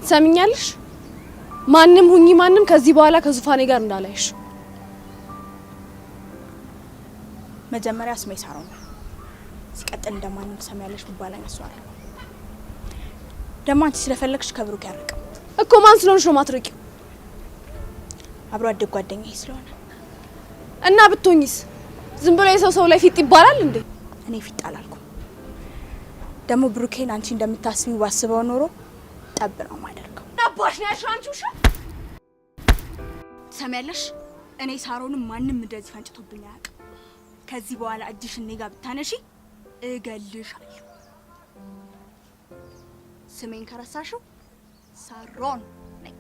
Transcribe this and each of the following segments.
ሰምኛለሽ? ማንም ሁኚ ማንም ከዚህ በኋላ ከዙፋኔ ጋር እንዳላይሽ። መጀመሪያ ስሜ ሳሮን ነው። ሲቀጥል እንደማንም ሰማያለሽ ቢባል አይነሳው። ደማንቺ ስለፈለግሽ ከብሩክ ያርቀው እኮ ማን ስለሆነሽ ነው ማትርቂው? አብሮ አደግ ጓደኛዬ ስለሆነ እና ብትሆኚስ ዝም ብሎ የሰው ሰው ላይ ፊት ይባላል እንዴ? እኔ ፊት አላልኩም። ደግሞ ብሩኬን አንቺ እንደምታስቢው ባስበው ኖሮ ጠብ ነው ማደርገው። አባሽ ነው ያልሽው አንቺ ውሻ። ሰማያለሽ እኔ ሳሮንም ማንም እንደዚህ ፈንጭቶብኝ አያውቅም። ከዚህ በኋላ እጅሽ እኔ ጋር ብታነሺ እገልሻለሁ። ስሜን ከረሳሽው ሳሮን ነኝ።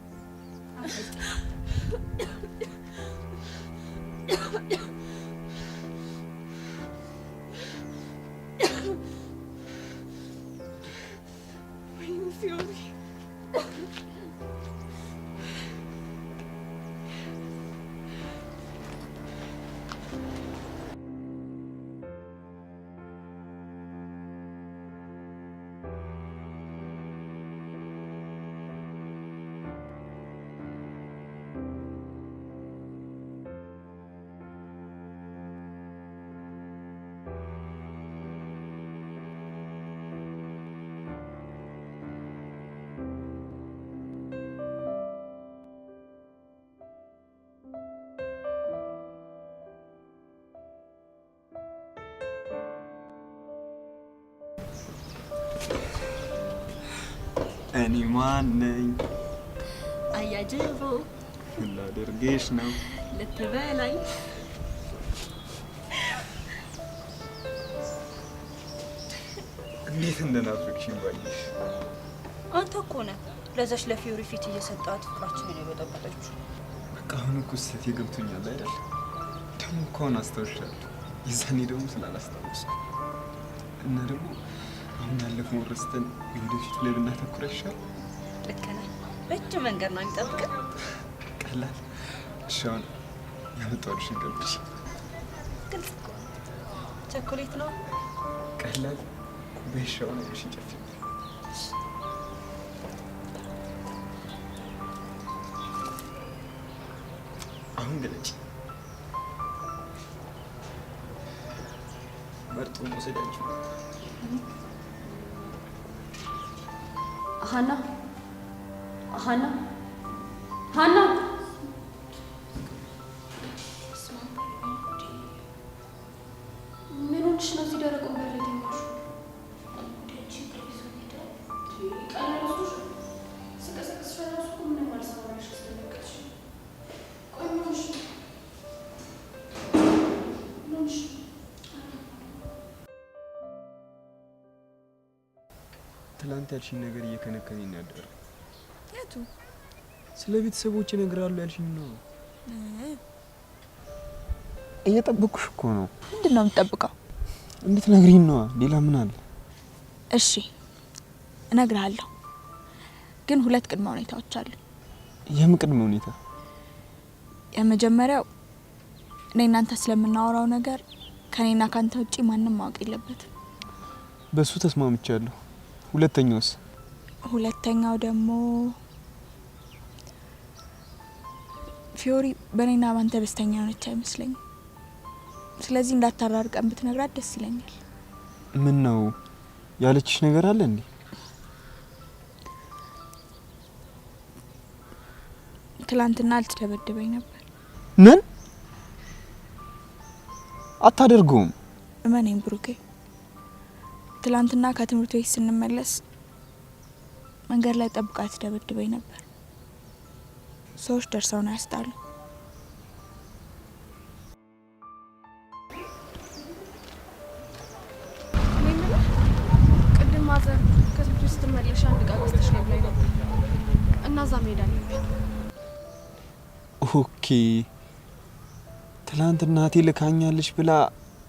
እኔ ማን ነኝ? አያጅቦ ላደርግሽ ነው ልትበላኝ። እንዴት እንደናፈቅሽኝ ባይሽ። አንተ እኮ ነህ ለዛች ለፊዮሪ ፊት እየሰጣት ፍቅራችንን የበጠበጠችው። በቃ አሁን እኮ ስህተቴ ገብቶኛል አይደል? ደግሞ እኮ አሁን አስታውሻለሁ። የዛኔ ደግሞ ስላላስታወስኩ እና ደግሞ አሁን ያለፈውን ረስተን የወደፊቱ ላይ ብናተኩር ይሻላል። ልክ ነህ። ረጅም መንገድ ነው የሚጠብቀን። ቀላል። እሺ አሁን ያመጣሁልሽን ገብሽ። ግልጽ እኮ ቸኮሌት ነው። ቀላል። በሻው ነው እሺ። ጨፍ አሁን ገለጭ መርጦ መውሰዳችሁ ሀና ሀና ሀና ምን ሆንሽ ነው እዚህ ደረቅ ወንበር ላይ ተኛሽ? ትላንት ያልሽኝ ነገር እየከነከነኝ ነው ያደረው። የቱ? ስለ ቤተሰቦቼ እነግራለሁ ያልሽኝ ነው። እየጠበኩሽ እኮ ነው። ምንድን ነው የምትጠብቀው? እንድትነግሪኝ ነው። ሌላ ምን አለ? እሺ እነግርሃለሁ፣ ግን ሁለት ቅድመ ሁኔታዎች አሉ። የምን ቅድመ ሁኔታ? የመጀመሪያው እኔ እናንተ ስለምናወራው ነገር ከኔና ካንተ ውጪ ማንም ማወቅ የለበትም። በሱ ተስማምቻለሁ። ሁለተኛውስ? ሁለተኛው ደግሞ ፊዮሪ በኔና ባንተ ደስተኛ ሆነች አይመስለኝም። ስለዚህ እንዳታራርቀን ብትነግራት ደስ ይለኛል። ምን ነው ያለችሽ ነገር አለ እንዴ? ትላንትና ልትደበድበኝ ነበር። ምን? አታደርገውም። እመኔም ብሩኬ፣ ትላንትና ከትምህርት ቤት ስንመለስ መንገድ ላይ ጠብቃ ትደበድበኝ ነበር። ሰዎች ደርሰው ነው ያስጣሉ። ቅድም ማዘር ከትምህርት ቤት ስትመለሽ አንድ ዕቃ ገዝተሽ ነው ብላኝ ነበር እና እዛ መሄድ አለብኝ። ኦኬ። ትላንት እናቴ ልካኛለች ብላ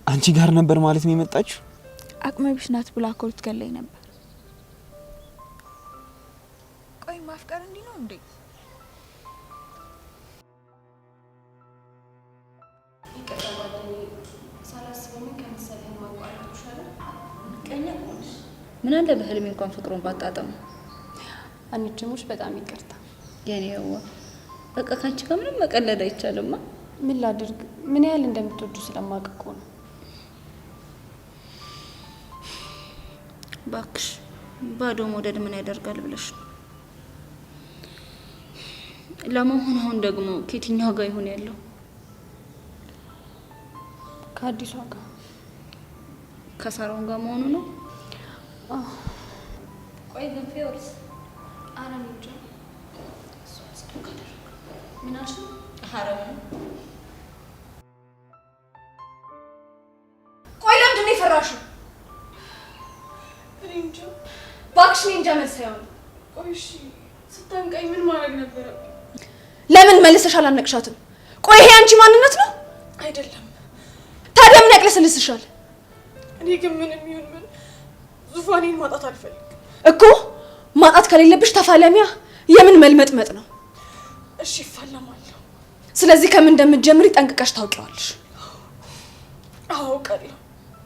አንቺ ጋር ነበር ማለት ነው የመጣችው? አቅመ ቢስ ናት ብላ እኮ ልትገለኝ ነበር። ቆይ ማፍቀር እንዲህ ነው እንዴ? ምን አለ በህልሜ እንኳን ፍቅሩን ባጣጣም። አንቺሙሽ በጣም ይቅርታ የኔዋ። በቃ ካንቺ ጋር ምንም መቀለድ አይቻልማ። ምን ላድርግ? ምን ያህል እንደምትወዱ ስለማውቅ እኮ ነው። ባክሽ ባዶ መውደድ ምን ያደርጋል ብለሽ ነው? ለመሆኑ አሁን ደግሞ ከየትኛው ጋር ይሆን ያለው? ከአዲሷ ጋር ከሳሮን ጋር መሆኑ ነው? ቆይ ግን ፊዮርስ አራን እንጃ ምን አልሽ? ቆይ ለምንድን ነው የፈራሽው? እኔ እንጃ እባክሽ እኔ እንጃ መልስ አይሆንም። ቆይ እሺ ስታንቀኝ ምን ማድረግ ነበረብኝ? ለምን መልሰሽ አላነቅሻትም? ቆይ ይሄ አንቺ ማንነት ነው? አይደለም። ታዲያ ምን ያቅለሰልስሻል? እኔ ግን ምንም ይሁን ምን ዙፋኔን ማጣት አልፈልግም እኮ። ማጣት ከሌለብሽ ተፋለሚያ። የምን መልመጥመጥ ነው? እሺ እፋለማለሁ። ስለዚህ ከምን እንደምትጀምሪ ጠንቅቀሽ ታውቂዋለሽ። አውቃለሁ።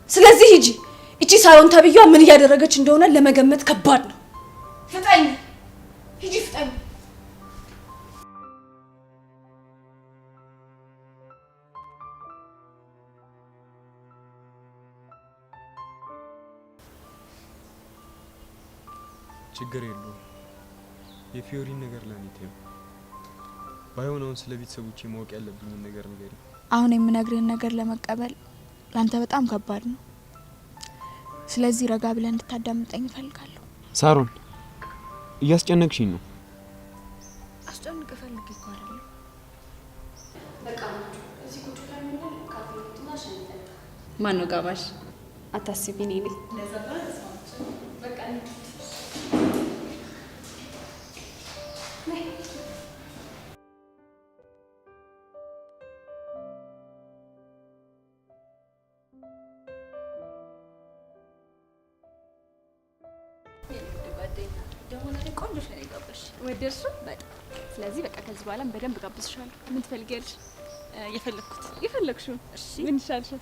ስለዚህ ሂጂ። እቺ ሳሮን ተብዬዋ ምን እያደረገች እንደሆነ ለመገመት ከባድ ነው። ፍጠኝ፣ ሂጂ ፍጠኝ። ችግር የለውም። የፊዮሪን ነገር ለኔ ተይው። ባይሆን አሁን ስለ ቤተሰቦቼ ማወቅ ያለብኝን ነገር ንገሪኝ። አሁን የምነግርህን ነገር ለመቀበል ላንተ በጣም ከባድ ነው። ስለዚህ ረጋ ብለህ እንድታዳምጠኝ እፈልጋለሁ። ሳሮን እያስጨነቅሽኝ ነው። አስጨንቅ ፈልግ እኮ አይደለም። በቃ እዚህ ቁጭ ብለን ምን ካፌ ትናሽ እንጠጣ። ማን ነው ጋባሽ? አታስቢ እኔ ነኝ። በቃ ወደርሱ በጣም። ስለዚህ በቃ ከዚህ በኋላም በደንብ ጋብዝሻለሁ። ምን ትፈልጊያለሽ? የፈለግሽው። እሺ ምን ይሻልሻል?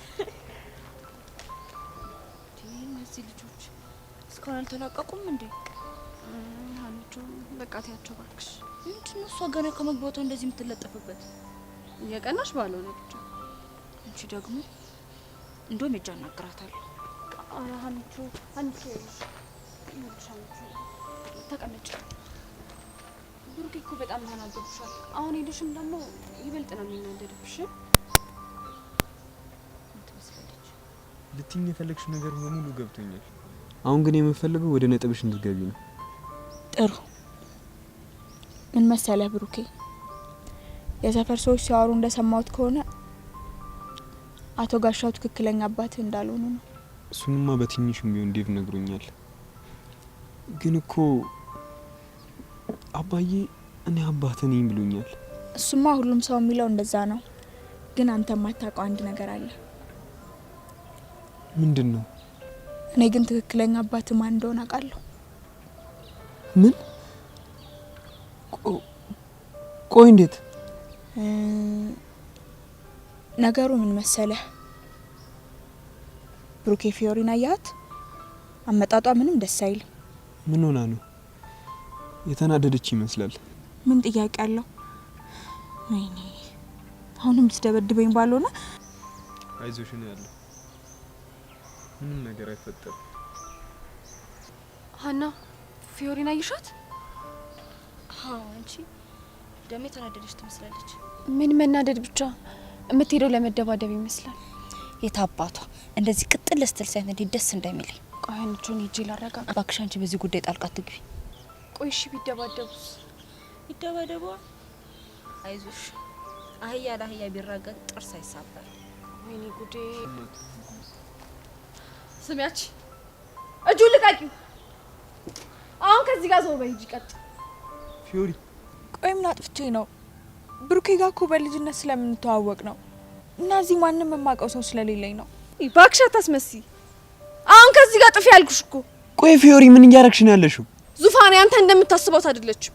እነዚህ ልጆች እስካሁን አልተላቀቁም እንዴ? አንቺ በቃ ትያቸው እባክሽ። ምንድን ነው እሷ ገና ከመግባቷ እንደዚህ የምትለጠፍበት? እየቀናሽ ባልሆነ ብቻ። አንቺ ደግሞ እንደውም ሄጄ አናግራታለሁ። ኧረ አንቺ ተቀመጭ። ብሩኬ እኮ በጣም ተናዶብሻል። አሁን ሄደሽም ደግሞ ይበልጥ ነው የሚናደድብሽ። ልትይኝ የፈለግሽው ነገር በሙሉ ገብቶኛል። አሁን ግን የምፈልገው ወደ ነጥብሽ እንድትገቢ ነው። ጥሩ። ምን መሰለህ ብሩኬ፣ የሰፈር ሰዎች ሲያወሩ እንደሰማሁት ከሆነ አቶ ጋሻው ትክክለኛ አባትህ እንዳልሆኑ ነው። እሱንማ በትንሹም ቢሆን ዴቭ ነግሮኛል። ግን እኮ አባዬ እኔ አባቴ ነኝ ብሎኛል። እሱማ ሁሉም ሰው የሚለው እንደዛ ነው። ግን አንተ የማታውቀው አንድ ነገር አለ። ምንድን ነው? እኔ ግን ትክክለኛ አባትህ ማን እንደሆነ አውቃለሁ። ምን? ቆይ እንዴት? ነገሩ ምን መሰለህ ብሩኬ፣ ፊዮሪን አያት? አመጣጧ ምንም ደስ አይልም። ምን ሆና ነው? የተናደደች ይመስላል። ምን ጥያቄ አለው? ወይኔ አሁንም ስደበድበኝ ባልሆነ። አይዞሽ ነው ያለው። ምንም ነገር አይፈጠርም። ሀና ፊዮሪን አየሻት? አዎ። አንቺ ደሜ የተናደደች ትመስላለች። ምን መናደድ ብቻ፣ የምትሄደው ለመደባደብ ይመስላል። የታባቷ እንደዚህ ቅጥል ስትል ሳይሆን እንዴ ደስ እንደሚለኝ። ቆይ አንቺን ሂጂ ላረጋጋ። እባክሽ አንቺ በዚህ ጉዳይ ጣልቃ አትግቢ። ቆይ እሺ ቢደባደቡስ? ይደባደቡ። አይዞሽ፣ አህያ ለአህያ ቢራገጥ ጥርስ አይሳበር። ወይኔ ጉዴ። ስሚያች፣ እጁን ልቀቂው። አሁን ከዚህ ጋር ዘው በይ እንጂ ቀጥ። ፊዮሪ፣ ቆይ ምን አጥፍቼ ነው? ብሩኬ ጋር እኮ በልጅነት ስለምንተዋወቅ ነው እና እዚህ ማንም የማውቀው ሰው ስለሌለኝ ነው። እባክሽ አታስመስይ። አሁን ከዚህ ጋር ጥፊ ያልኩሽ እኮ። ቆይ ፊዮሪ ምን እያረግሽ ነው ያለሽው? ዙፋኔ አንተ እንደምታስባት አይደለችም።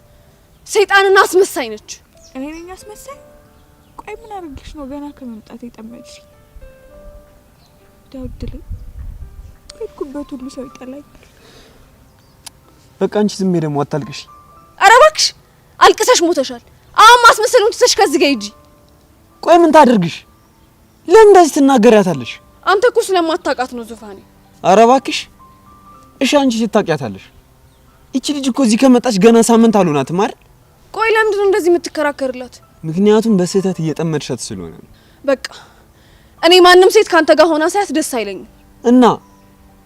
ሰይጣንና አስመሳይ ነች። እኔ ነኝ አስመሳይ? ቆይ ምን አርግሽ ነው ገና ከመምጣት የጠመድሽ? ዳውድል ሄድኩበት ሁሉ ሰው ይጠላኛል። በቃ አንቺ ዝም በይ ደግሞ አታልቅሽ። አልቅሰሽ ሞተሻል። አሁን ማስመሰሉን ትተሽ ከዚህ ጋር ሂጂ። ቆይ ምን ታድርግሽ? ለምን እንደዚህ ትናገሪያታለሽ? አንተ እኮ ስለማታውቃት ነው ዙፋኔ። ኧረ እባክሽ። እሺ አንቺ ታውቂያታለሽ? እቺ ልጅ እኮ እዚህ ከመጣች ገና ሳምንት አልሆናትም አይደል? ቆይ ለምንድን ነው እንደዚህ የምትከራከርላት? ምክንያቱም በስህተት እየጠመድሻት ስለሆነ ነው። በቃ እኔ ማንም ሴት ካንተ ጋር ሆና ሳያት ደስ አይለኝም። እና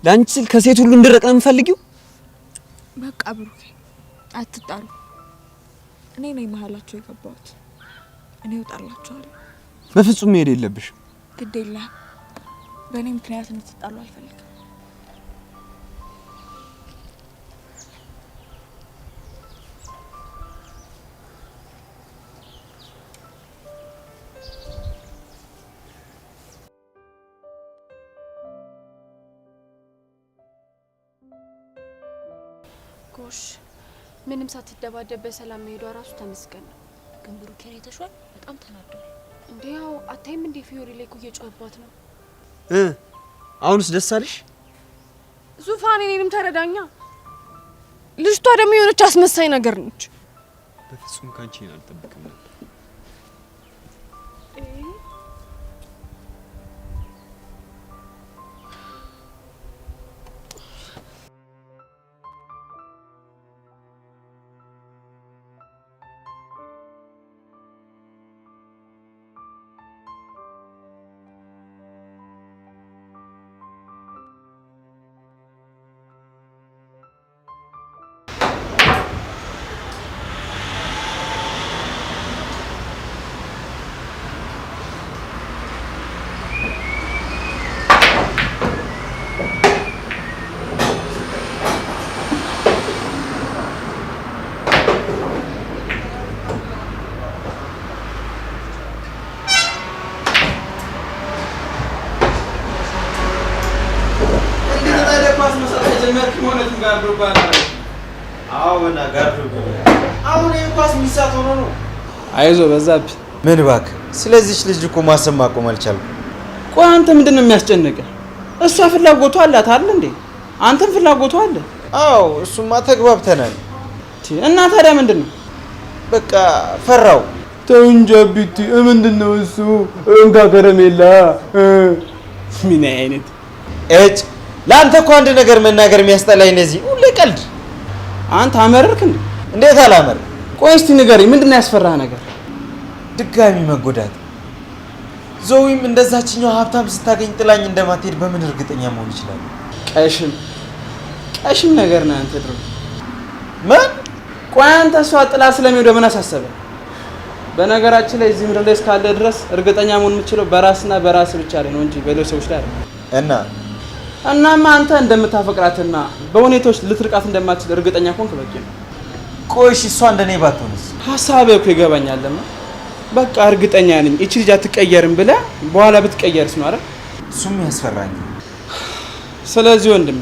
ለአንቺ ስል ከሴት ሁሉ እንድረቅ ነው የምፈልጊው? በቃ ብሩኬ አትጣሉ። እኔ ነኝ መሀላቸው የገባሁት። እኔ እወጣላችኋለሁ። በፍጹም መሄድ የለብሽም። ግድ የለህም። በእኔ ምክንያት እንድትጣሉ አልፈልግም። ጎሽ ምንም ሳትደባደብ በሰላም መሄዷ ራሱ ተመስገን ነው። ግን ብሩኬን አይተሽዋል? በጣም ተናዷል። እንዴ ያው አታይም እንዴ ፊዮሪ ላይ እኮ እየጮህባት ነው። አሁንስ ደስ አለሽ? ዙፋኔ እኔንም ተረዳኛ። ልጅቷ ደግሞ የሆነች አስመሳይ ነገር ነች። በፍጹም ካንቺ አልጠብቅም ነበር። አይዞ በዛብህ። ምን እባክህ፣ ስለዚህች ልጅ እኮ ማሰብ ማቆም አልቻልኩም። ቆይ አንተ ምንድነው የሚያስጨንቅህ? እሷ ፍላጎቷ አላት አይደል እንዴ? አንተም ፍላጎቷ አለ። አዎ እሱማ ተግባብተናል። እና ታዲያ ምንድነው? በቃ ፈራው። ተው እንጂ አቢቲ፣ ምንድነው እሱ? እንካ ከረሜላ። ምን አይነት እጭ! ለአንተ እኮ አንድ ነገር መናገር የሚያስጠላኝ እነዚህ ሁሌ ቀልድ። አንተ አመረርክ እንዴ? እንዴት አላመር? ቆይ እስቲ ንገረኝ፣ ምንድነው ያስፈራህ ነገር? ድጋሚ መጎዳት። ዞዊም እንደዛችኛው ሀብታም ስታገኝ ጥላኝ እንደማትሄድ በምን እርግጠኛ መሆን ይችላል? ቀሽም ነገር ነው አንተ ድሮ። ምን? ቆይ አንተ እሷ ጥላ ስለሚወደ ምን አሳሰበ? በነገራችን ላይ እዚህ ምድር ላይ እስካለ ድረስ እርግጠኛ መሆን የምችለው በራስና በራስ ብቻ ላይ ነው እንጂ በሌሎች ሰዎች ላይ አይደለም። እናማ አንተ እንደምታፈቅራትና በሁኔታዎች ልትርቃት እንደማትችል እርግጠኛ ኮንክ በቂ ነው። ቆይ እሷ እንደኔ ባትሆንስ? ሀሳብህ እኮ ይገባኛል። በቃ እርግጠኛ ነኝ እቺ ልጅ አትቀየርም ብለህ በኋላ ብትቀየርስ ነው አይደል? እሱም ያስፈራኝ። ስለዚህ ወንድም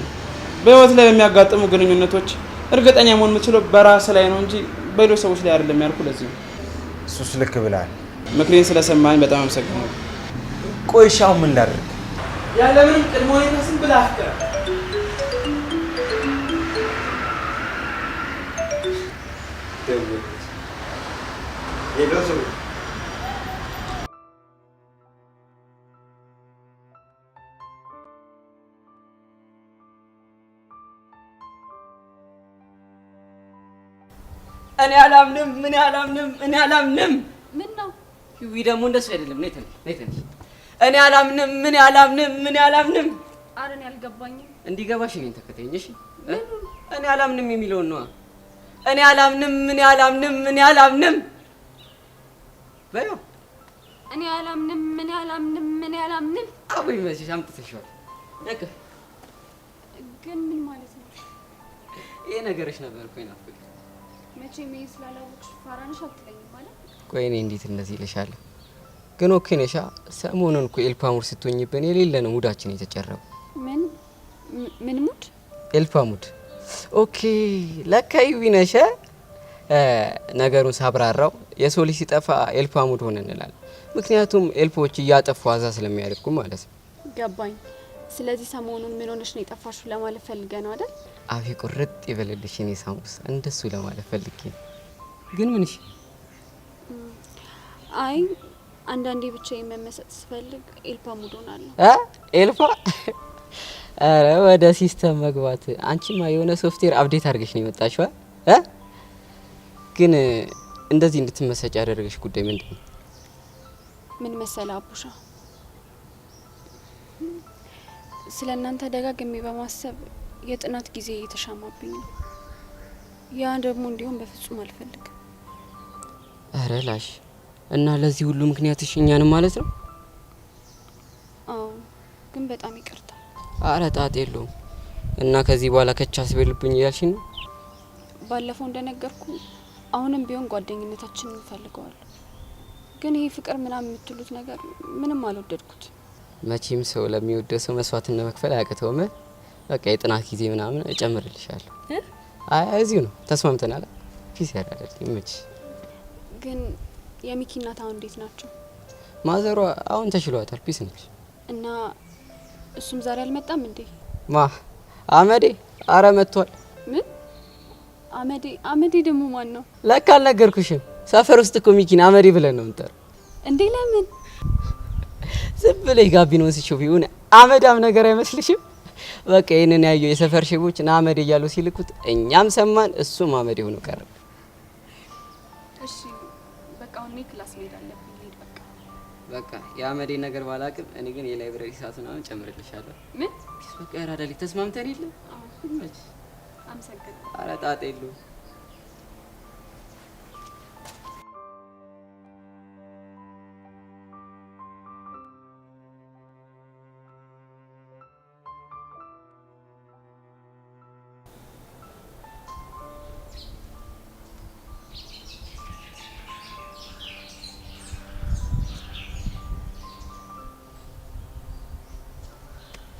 በህይወት ላይ በሚያጋጥሙ ግንኙነቶች እርግጠኛ መሆን የምችለው በራስ ላይ ነው እንጂ በሌሎች ሰዎች ላይ አይደለም ያልኩ ለዚህ ነው። እሱስ ልክ ብለሃል። ምክሬን ስለሰማኝ በጣም አመሰግናለሁ። ቆይ ሻው ምን ላድርግ? ያለምንም ቅድመ ሁኔታ ዝም ብለህ አፍቅር። እኔ አላምንም። ምን ነው ይዊ ደግሞ እንደሱ አይደለም። ነይ ተነሽ። እኔ አላምንም። ኧረ እኔ አልገባኝም። እንዲገባሽ እኔን ተከተይኝ እሺ። እኔ አላምንም የሚለውን ነው። እኔ አላምንም። በዩ እኔ አላምንም። አቦይ መቼሽ አምጥተሽዋል። ግን ምን ማለት ነው? ይሄ ነገርሽ ነበር እኮ ይናፍቅ። መቼም ይሄ ስላላወቅሽ ፋራንሽ አትለኝም ማለት? ቆይ እኔ እንዴት እንደዚህ ልሻለሁ? ግን ኦኬ ነሻ። ሰሞኑን እኮ ኤልፓሙድ ስትሆኝብን የሌለ ነው ሙዳችን የተጨረው። ምን ሙድ? ኤልፓሙድ። ኦኬ ለካ ይዊ ነሽ። ነገሩን ሳብራራው የሰው ልጅ ሲጠፋ ኤልፓሙድ ሆነ እንላለን። ምክንያቱም ኤልፖች እያጠፉ ዋዛ ስለሚያደርጉ ማለት ነው። ገባኝ። ስለዚህ ሰሞኑን ምን ሆነሽ ነው የጠፋሽው ለማለት ፈልገ ነው አይደል? አፌ ቁርጥ ይበልልሽ። እኔ ሳሙስ እንደሱ ለማለት ፈልጌ ነው። ግን ምን? እሺ አይ አንዳንዴ ብቻ የመመሰጥ ስፈልግ ኤልፓ ሙድ ሆናለሁ። ኤልፓ? አረ ወደ ሲስተም መግባት። አንቺማ የሆነ ሶፍትዌር አፕዴት አድርገሽ ነው የመጣሽው። ግን እንደዚህ እንድትመሰጭ ያደረገሽ ጉዳይ ምንድነው? ምን መሰለ አቡሻ፣ ስለ እናንተ ደጋግሜ በማሰብ የጥናት ጊዜ እየተሻማብኝ ነው። ያ ደግሞ እንዲሁም በፍጹም አልፈልግም። አረ ላሽ እና ለዚህ ሁሉ ምክንያትሽ እኛንም ማለት ነው? አዎ፣ ግን በጣም ይቅርታ። አረ ጣጣ የለውም። እና ከዚህ በኋላ ከቻስ በልብኝ እያልሽኝ ነው? ባለፈው እንደነገርኩ አሁንም ቢሆን ጓደኝነታችንን እንፈልገዋለን። ግን ይሄ ፍቅር ምናምን የምትሉት ነገር ምንም አልወደድኩት። መቼም ሰው ለሚወደው ሰው መስዋዕትነት መክፈል አያቅተውም። በቃ የጥናት ጊዜ ምናምን እጨምርልሻለሁ። አይ እዚሁ ነው ተስማምተናል። ፊስ ያዳዳል ይመች። ግን የሚኪ እናት አሁን እንዴት ናቸው? ማዘሯ አሁን ተሽሏታል፣ ፒስ ነች። እና እሱም ዛሬ አልመጣም እንዴ? ማ አመዴ? አረ መጥቷል። ምን አመዴ? አመዴ ደግሞ ማን ነው? ለካ አልነገርኩሽም። ሰፈር ውስጥ እኮ ሚኪን አመዴ ብለን ነው እንጠራው። እንዴ ለምን? ዝም ብለሽ ጋቢኖን ሲሾፍ ይሁን አመዳም ነገር አይመስልሽም? በቃ ይሄንን ያዩ የሰፈር ሼቦች ና አመዴ እያሉ ሲልኩት እኛም ሰማን፣ እሱም አመዴ ሆኖ ቀረ። እሺ በቃ አሁን ክላስ መሄድ አለብኝ። ልሂድ በቃ። በቃ የአመዴ ነገር ባላቅም እኔ ግን የላይብረሪ ሰዓቱን አሁን ጨምርልሻለሁ። ምን? በቃ ያራዳሊ ተስማምተን የለ? አዎ አመሰግናለሁ። አረ ጣጣ የለውም።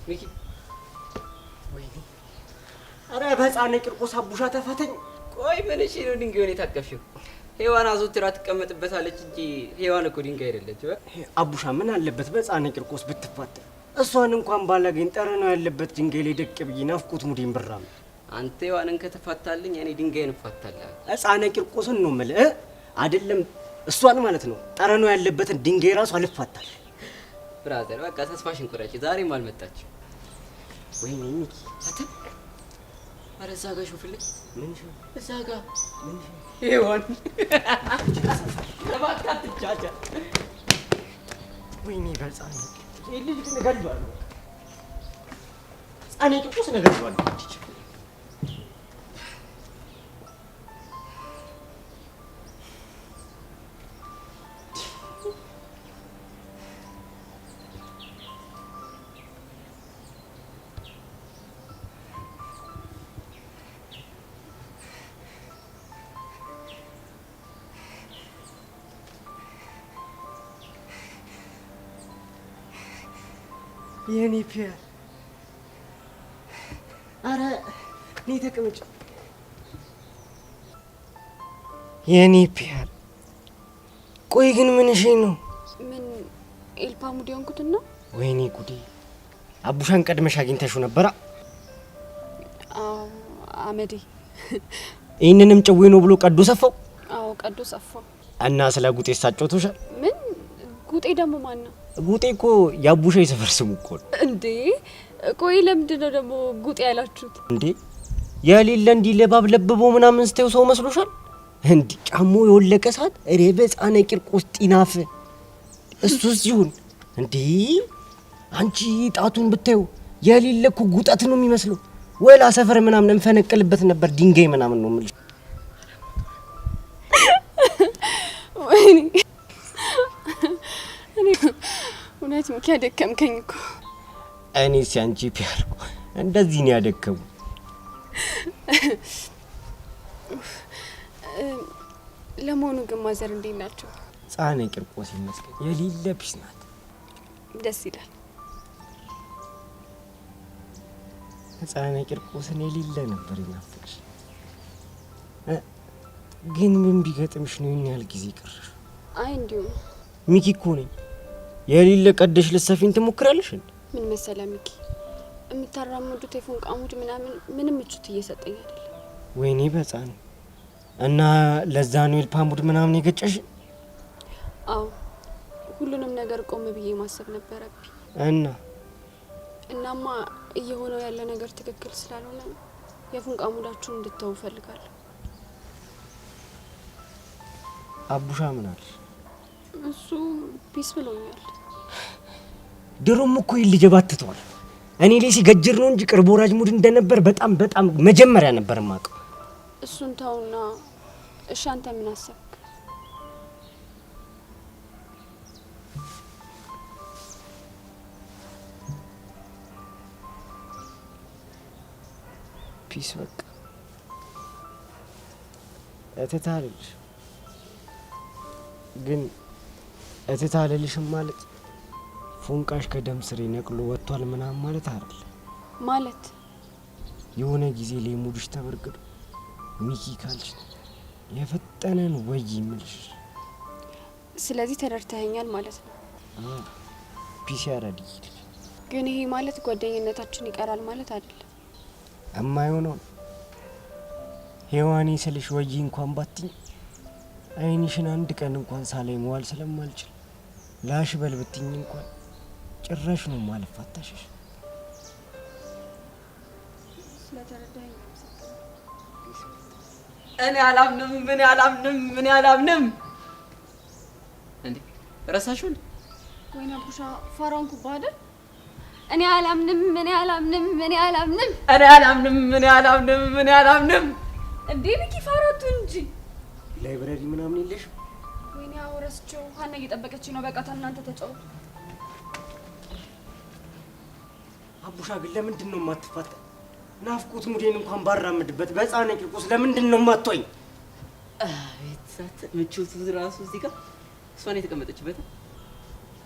ሚኪ ወይኔ! አረ በህፃን ቂርቆስ አቡሻ ተፈተኝ። ቆይ ምን እሺ ነው ድንጋዩን የታቀፍሽው? ሔዋን አዘውትራ ትቀመጥበታለች እንጂ ሔዋን እኮ ድንጋይ አይደለች። አቡሻ ምን አለበት በህፃን ቂርቆስ ብትፋተን? እሷን እንኳን ባላገኝ ጠረኗ ያለበት ድንጋይ ላይ ደቅ ብዬ ናፍቆት ሙዲን ብራም። አንተ ሔዋንን ከተፋታልኝ እኔ ድንጋይን እፋታለሁ። ህፃን ቂርቆስን ነው የምልህ አይደለም እሷን ማለት ነው። ጠረኗ ያለበትን ድንጋይ ራሱ አልፋታል። ብራዘር በቃ ተስፋሽን ቁረጪ። ዛሬም አልመጣችም። ወይኔ ሚኪ አተ አረ እዛ ጋር ሹፍልኝ። ምን ሹ? እዛ ጋር ምን ሹ? ሔዋን ለባካት ቻቻ። ወይኔ በህፃን ይሄ ልጅ ግን ገድሏል። ህፃን ቂርቆስ ነገድሏል። የኔ ፒያር አረ ነይ ተቀመጭ። የኔ ፒያር ቆይ ግን ምን እሺ ነው? ምን ኤልፓ ሙድ የሆንኩትን ነው? ወይኔ ጉዴ! አቡሻን ቀድመሽ አግኝተሽው ነበራ? አዎ አመዴ። ይህንንም ጭዌ ነው ብሎ ቀዶ ሰፋው? አዎ ቀዶ ሰፋው። እና ስለ ጉጤ ሳጫውቶሻል? ምን ጉጤ ደግሞ ማን ነው? ጉጤ እኮ የአቡሻ የሰፈር ስሙ እኮ ነው። እንዴ ቆይ ለምንድን ነው ደግሞ ጉጤ ያላችሁት? እንዴ የሌለ እንዲህ ለባብ ለብቦ ምናምን ስተው ሰው መስሎሻል? እንዲ ጫሞ የወለቀ ሰዓት ሬበ ህፃን ቂርቆስ ጢናፍ እሱስ ይሁን እንዴ አንቺ ጣቱን ብታዩ የሌለ እኮ ጉጠት ነው የሚመስለው። ወላ ሰፈር ምናምን እንፈነቅልበት ነበር ድንጋይ ምናምን ነው የምልሽ። ወይኔ እኔ እውነት ሚኪ ያደከምከኝ እኮ። እኔ ሲያንቺ ፒያር እኮ እንደዚህ ነው ያደከሙ። ለመሆኑ ግን ማዘር እንዴት ናቸው? ህፃን ቂርቆስ ይመስገን የሌለ ፒስ ናት። ደስ ይላል። ህፃን ቂርቆስን የሌለ ነበር ይናፍቅሽ። ግን ምን ቢገጥምሽ ነው ይሄን ያህል ጊዜ ቀረሽ? አይ እንዲሁ ሚኪ እኮ ነኝ። የሌለ ቀደሽ ልትሰፊኝ ትሞክራለሽ እንዴ? ምን መሰለ ሚኪ፣ የምታራምዱት የፎንቃ ሙድ ምናምን ምንም ምቾት እየሰጠኝ አይደለም። ወይኔ በህፃን እና ለዛ ነው ኤልፓሙድ ምናምን የገጨሽ? አዎ ሁሉንም ነገር ቆም ብዬ ማሰብ ነበረብኝ። እናማ እየሆነው ያለ ነገር ትክክል ስላልሆነ የፉንቃ ሙዳችሁን እንድትተው ፈልጋለሁ። አቡሻ ምን አለ? እሱ ፒስ ብሎኛል። ድሮም እኮ ይልጀባትቷል። እኔ ላይ ሲገጅር ነው እንጂ ቅርብ ወራጅ ሙድ እንደነበር በጣም መጀመሪያ ነበር የማውቀው። እሱን ተውና እሺ አንተ ምን አሰብክ? ፒስ በቃ እትታለልሽ ግን እትታለልሽም ማለት ፉንቃሽ ከደም ስሬ ነቅሎ ወጥቷል ምናምን ማለት አይደል? ማለት የሆነ ጊዜ ላይ ሙድሽ ተበርግዶ ሚኪ ካልሽ የፈጠነን ወይ ይምልሽ። ስለዚህ ተረድተኸኛል ማለት ነው። ፒስ ያረዲ ግን ይሄ ማለት ጓደኝነታችን ይቀራል ማለት አይደለም። እማይሆነው ሄዋኔ ስልሽ ወይ እንኳን ባትኝ አይንሽን አንድ ቀን እንኳን ሳላይ መዋል ስለማልችል ላሽ በል ብትኝ እንኳን ጭራሽ ነው ማልፋታሽሽ። ስለተረዳኸኝ እኔ አላምንም። እንዴ ረሳሽው እንዴ? ወይኔ አቡሻ ፋራውን ኩባ አይደል? እኔ አላምንም። እንዴ ንኪ ፋራቱ እንጂ ላይብረሪ ምናምን የለሽ? ወይኔ አወረስቸው ሀና እየጠበቀች ነው። በቃ እናንተ ተጫወቱ። አቡሻ ግን ለምንድን ነው የማትፋታ? ናፍቆት ሙዴን እንኳን ባራምድበት በህፃን ቂርቆስ ለምንድን ነው የማትወኝ? አቤት ሳት ምቾቱ ራሱ እዚህ ጋር እሷን የተቀመጠችበት።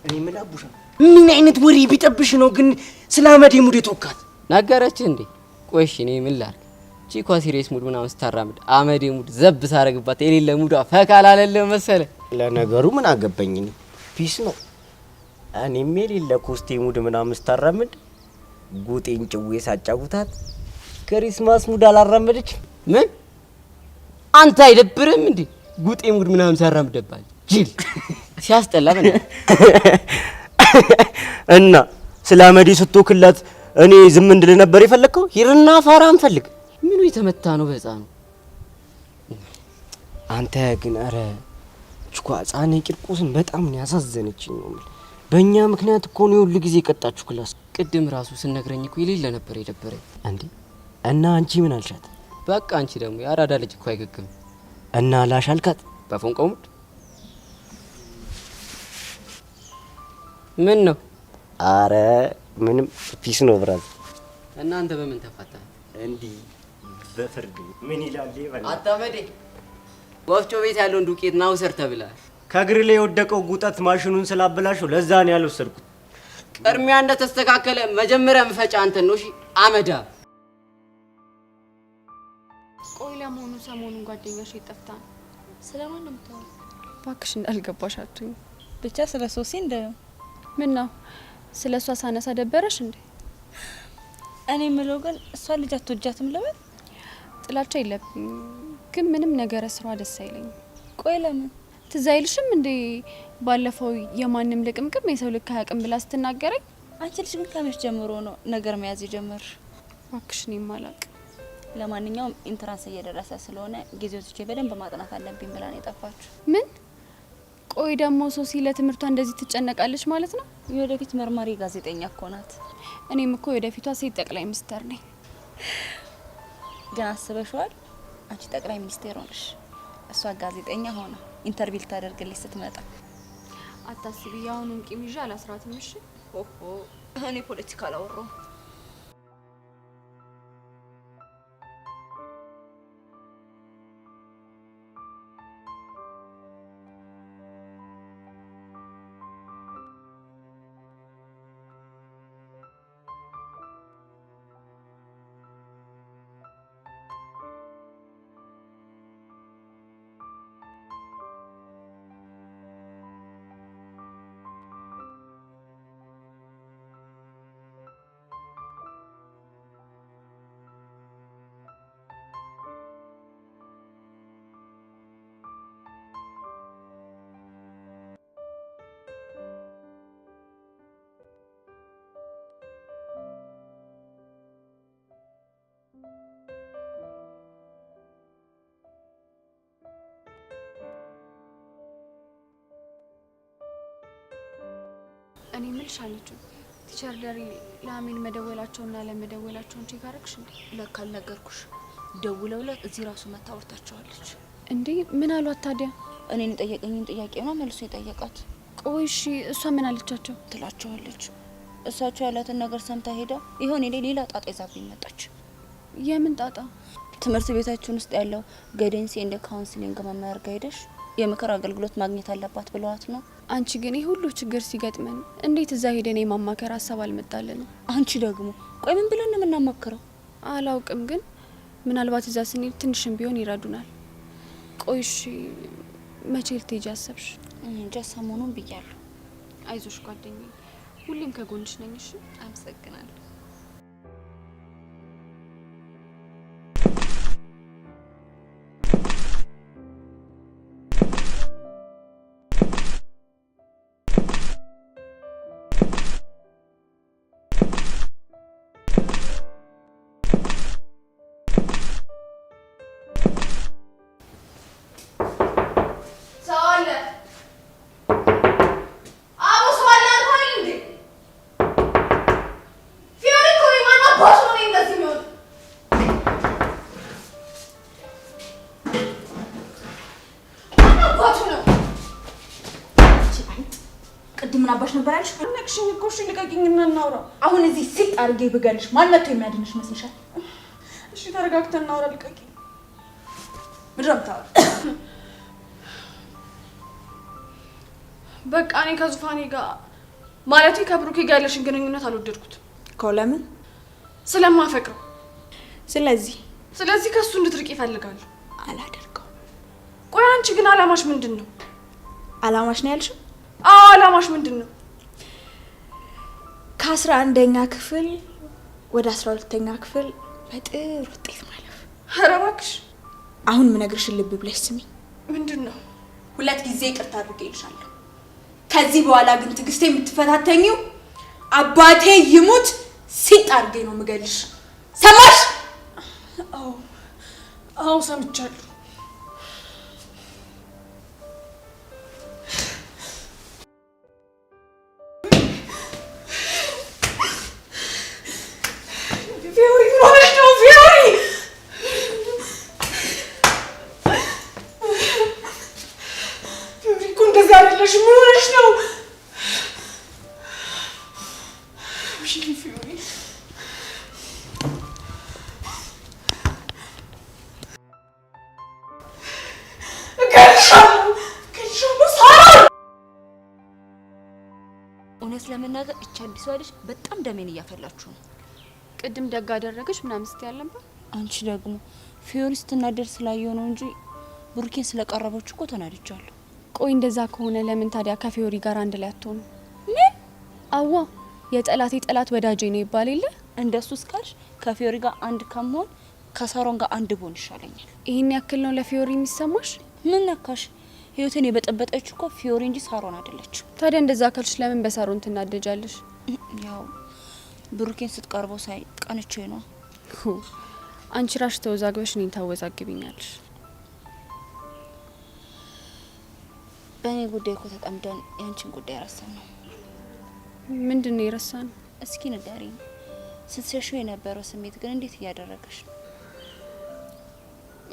እኔ ምን አቡሻ ምን አይነት ወሬ ቢጠብሽ ነው ግን ስለ አመዴ ሙድ የተወካት? ነገረች እንዴ? ቆይሽ እኔ ምን ላድርግ? ቺኳ ሲሪየስ ሙድ ምናምን ስታራምድ አመዴ ሙድ ዘብ ሳረግባት የሌለ ሙዷ ፈካል አለለ መሰለ። ለነገሩ ምን አገባኝ እኔ ፒስ ነው። እኔም የሌለ ኮስቴ ሙድ ምናምን ስታራምድ ጉጤን ጭዌ ሳጫውታት ክሪስማስ ሙድ አላራመደች። ምን አንተ አይደብርም እንዴ? ጉጤ ሙድ ምናምን ሳራምደባል ጅል ሲያስጠላ በነ እና ስለ አመዴ ስትወክላት እኔ ዝም እንድል ነበር የፈለከው? ሂርና ፋራን ፈልግ። ምኑ የተመታ ነው በህፃኑ? አንተ ግን አረ ችኳ ህፃኔ ቂርቆስን በጣም ነው ያሳዘነችኝ ነው ማለት። በእኛ ምክንያት እኮ ነው ሁሉ ጊዜ ቀጣችሁ ክላስ። ቅድም ራሱ ስነግረኝ እኮ የሌለ ነበር የደበረኝ። እንዴ እና አንቺ ምን አልሻት? በቃ አንቺ ደግሞ ያራዳ ልጅ እኮ አይገግም። እና ላሽ አልካት በፎንቃው ሙድ? ምን ነው? አረ ምንም ፒስ ነው ብራዝ። እናንተ በምን ተፋታ? እንዲ በፍርድ ምን ይላል ይባል? አታመዴ ወፍጮ ቤት ያለውን ዱቄት ናው ሰርተ ብላ ከእግር ላይ የወደቀው ጉጠት ማሽኑን ስላበላሽው ለዛ ነው ያልወሰድኩት። ቅድሚያ እንደተስተካከለ መጀመሪያ መፈጫ አንተ ነው። እሺ አመዳ። ቆይ ለመሆኑ ሰሞኑን ጓደኛሽ ይጠፍታ ነው? ስለማን ነው የምታወራው? እባክሽ እንዳልገባሽ አትሁኝ። ብቻ ስለ ሶሲ እንደ ምን ነው ስለ እሷ ሳነሳ ደበረሽ እንዴ? እኔ የምለው ግን እሷ ልጅ አትወጃትም ልበል? ጥላቻ የለብኝ ግን ምንም ነገር ስሯ ደስ አይለኝም። ቆይ ለምን ትዝ አይልሽም እንዴ ባለፈው የማንም ልቅምቅም የሰው ልክ አያውቅም ብላ ስትናገረኝ? አንቺ ልጅ ግን ከመች ጀምሮ ነው ነገር መያዝ የጀመርሽ? እባክሽ እኔም አላውቅም። ለማንኛውም ኢንትራንስ እየደረሰ ስለሆነ ጊዜው ትቼ በደንብ ማጥናት አለብኝ ብላ ነው የጠፋችው። ምን? ቆይ ደግሞ ሶሲ ለትምህርቷ እንደዚህ ትጨነቃለች ማለት ነው? የወደፊት መርማሪ ጋዜጠኛ እኮ ናት። እኔም እኮ የወደፊቷ ሴት ጠቅላይ ሚኒስትር ነኝ። ግን አስበሽዋል? አንቺ ጠቅላይ ሚኒስትር ሆነሽ እሷ ጋዜጠኛ ሆና ኢንተርቪው ልታደርግልሽ ስትመጣ አታስቢ። ያሁኑን ቂም ይዤ አላስራትም። እሺ ኦሆ እኔ ፖለቲካ አላወራሁም። እኔ ምልሽ አንቺ ቲቸር ደሪ ለአሜን መደወላቸውና ለመደወላቸውን ቼክ አረግሽ እንዴ? ለካ አልነገርኩሽ። ደውለውላት እዚህ ራሱ መታወርታቸዋለች። እንዴ ምን አሏት ታዲያ? እኔን የጠየቀኝን ጥያቄ ነው መልሶ የጠየቃት። ቆይ እሺ እሷ ምን አለቻቸው? ትላቸዋለች። እሳቸው ያላትን ነገር ሰምታ ሄዳ ይሆን ሌላ ጣጣ ይዛብኝ መጣች። የምን ጣጣ? ትምህርት ቤታችን ውስጥ ያለው ጋይደንስ ኤንድ ካውንስሊንግ መማር ጋይደሽ የምክር አገልግሎት ማግኘት አለባት ብለዋት ነው። አንቺ ግን ይሄ ሁሉ ችግር ሲገጥመን እንዴት እዛ ሄደን የማማከር ሀሳብ አልመጣልንም? አንቺ ደግሞ ቆይ ምን ብለን ነው የምናማክረው? አላውቅም፣ ግን ምናልባት እዛ ስንሄድ ትንሽም ቢሆን ይረዱናል። ቆይ እሺ መቼ ልትሄጂ አሰብሽ? እንጃ ሰሞኑን ብያለሁ። አይዞሽ ጓደኛዬ፣ ሁሌም ከጎንሽ ነኝ። እሺ አመሰግናለሁ። ምን አባሽ ነበር ያልሽ? አነቅሽኝ እኮ። እሺ ልቀቂኝና እናውራ። አሁን እዚህ ሲጥ አድርጌ ብገልሽ ማን መጥቶ የሚያድንሽ መስልሻል? እሺ ተረጋግተን እናውራ። ልቀቂኝ። ምድረምታ በቃ እኔ ከዙፋኔ ጋር ማለቴ ከብሩኬ ጋር ያለሽን ግንኙነት አልወደድኩትም። ለምን? ስለማፈቅረው። ስለዚህ ከሱ እንድትርቂ ይፈልጋል። አላደርገው። ቆይ አንቺ ግን አላማሽ ምንድነው? አላማሽ ነው ያልሽው? አዎ አላማሽ ምንድነው? ከ11ኛ ክፍል ወደ 12ኛ ክፍል በጥሩ ውጤት ማለፍ። ኧረ እባክሽ። አሁን ምነግርሽን ልብ ብለሽ ስሚ። ምንድነው? 2 ጊዜ ይቅርታ አድርጌልሻለሁ። ከዚህ በኋላ ግን ትግስቴ የምትፈታተኚው አባቴ ይሙት ሲጥ አድርጌ ነው የምገልሽ። ሰማሽ? አዎ ሰምቻለሁ። እውነት ለመናገር እቺ አዲሷ ልጅ በጣም ደሜን እያፈላችሁ ነው። ቅድም ደግ አደረገች ምናምን ስትይ አልነበር? አንቺ ደግሞ ፊዮሪ ስትናደድ ስላየው ነው እንጂ ብሩኬን ስለቀረበች እኮ ተናድጃለሁ። ቆይ እንደዛ ከሆነ ለምን ታዲያ ከፊዮሪ ጋር አንድ ላይ አትሆኑ? ምን? አዋ የጠላቴ ጠላት ወዳጄ ነው ይባል የለ? እንደሱ እስካልሽ ከፊዮሪ ጋር አንድ ከመሆን ከሳሮን ጋር አንድ ቦን ይሻለኛል። ይሄን ያክል ነው ለፊዮሪ የሚሰማሽ? ምን ነካሽ? ህይወቴን የበጠበጠች እኮ ፊዮሪ እንጂ ሳሮን አይደለች። ታዲያ እንደዛ ካልሽ ለምን በሳሮን ትናደጃለሽ? ያው ብሩኬን ስትቀርበው ሳይ ቀንቼ ነው። አንቺ ራሽ ተወዛግበሽ እኔን ታወዛግቢኛለሽ። በእኔ ጉዳይ እኮ ተጠምደን ያንቺን ጉዳይ ረሳን ነው። ምንድነው የረሳን? እስኪ ንገሪኝ። ስትሸሽው የነበረው ስሜት ግን እንዴት እያደረገሽ ነው?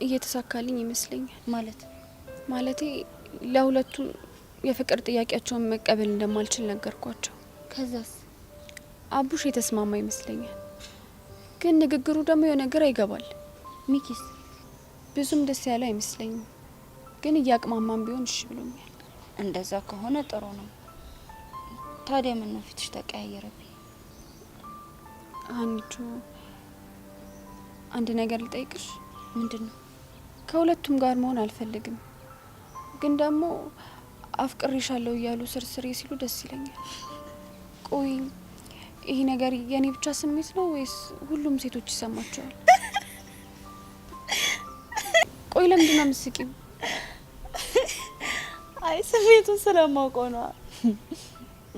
እየተሳካልኝ ይመስለኛል። ማለቴ ለሁለቱም የፍቅር ጥያቄያቸውን መቀበል እንደማልችል ነገርኳቸው። ከዛስ? አቡሽ የተስማማ ይመስለኛል። ግን ንግግሩ ደግሞ የሆነ ነገር ይገባል። ሚኪስ ብዙም ደስ ያለ አይመስለኝም። ግን እያቅማማም ቢሆን እሺ ብሎኛል። እንደዛ ከሆነ ጥሩ ነው። ታዲያ ምን ነው ፊትሽ ተቀያየረብኝ? አንቺ አንድ ነገር ልጠይቅሽ። ምንድነው? ከሁለቱም ጋር መሆን አልፈልግም፣ ግን ደግሞ አፍቅሬሻለሁ እያሉ ስርስሬ ሲሉ ደስ ይለኛል። ቆይ ይሄ ነገር የኔ ብቻ ስሜት ነው ወይስ ሁሉም ሴቶች ይሰማቸዋል? ቆይ ለምንድን ነው የምትስቂው? አይ ስሜቱን ስለማውቀው ነው።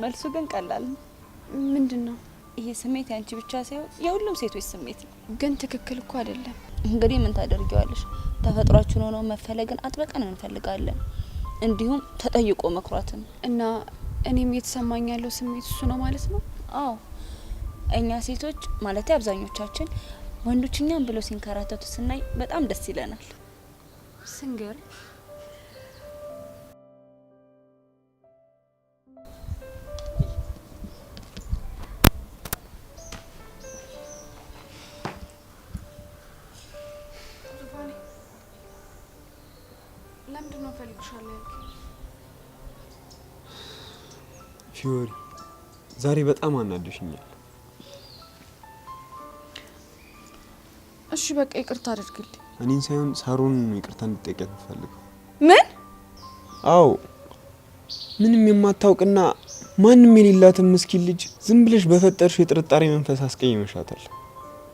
መልሱ ግን ቀላል ነው። ምንድነው? ይሄ ስሜት ያንቺ ብቻ ሳይሆን የሁሉም ሴቶች ስሜት ነው። ግን ትክክል እኮ አይደለም። እንግዲህ ምን ታደርጊዋለሽ? ተፈጥሯችን ሆኖ መፈለግን አጥብቀን እንፈልጋለን። እንዲሁም ተጠይቆ መኩራትን እና እኔም የተሰማኝ ያለው ስሜት እሱ ነው ማለት ነው? አዎ እኛ ሴቶች ማለት አብዛኞቻችን ወንዶች እኛም ብሎ ሲንከራተቱ ስናይ በጣም ደስ ይለናል። ስንገር ለምንድን ነው ፈልግሻለሁ ያልከኝ? ፊዮሪ ዛሬ በጣም አናደሽኛል። እሺ በቃ ይቅርታ አድርግልኝ። እኔን ሳይሆን ሳሮን ይቅርታ እንድጠይቂያት የምፈልገው። ምን? አዎ ምንም የማታውቅና ማንም የሌላትን ምስኪን ልጅ ዝም ብለሽ በፈጠርሽ የጥርጣሬ መንፈስ አስቀይመሻታል።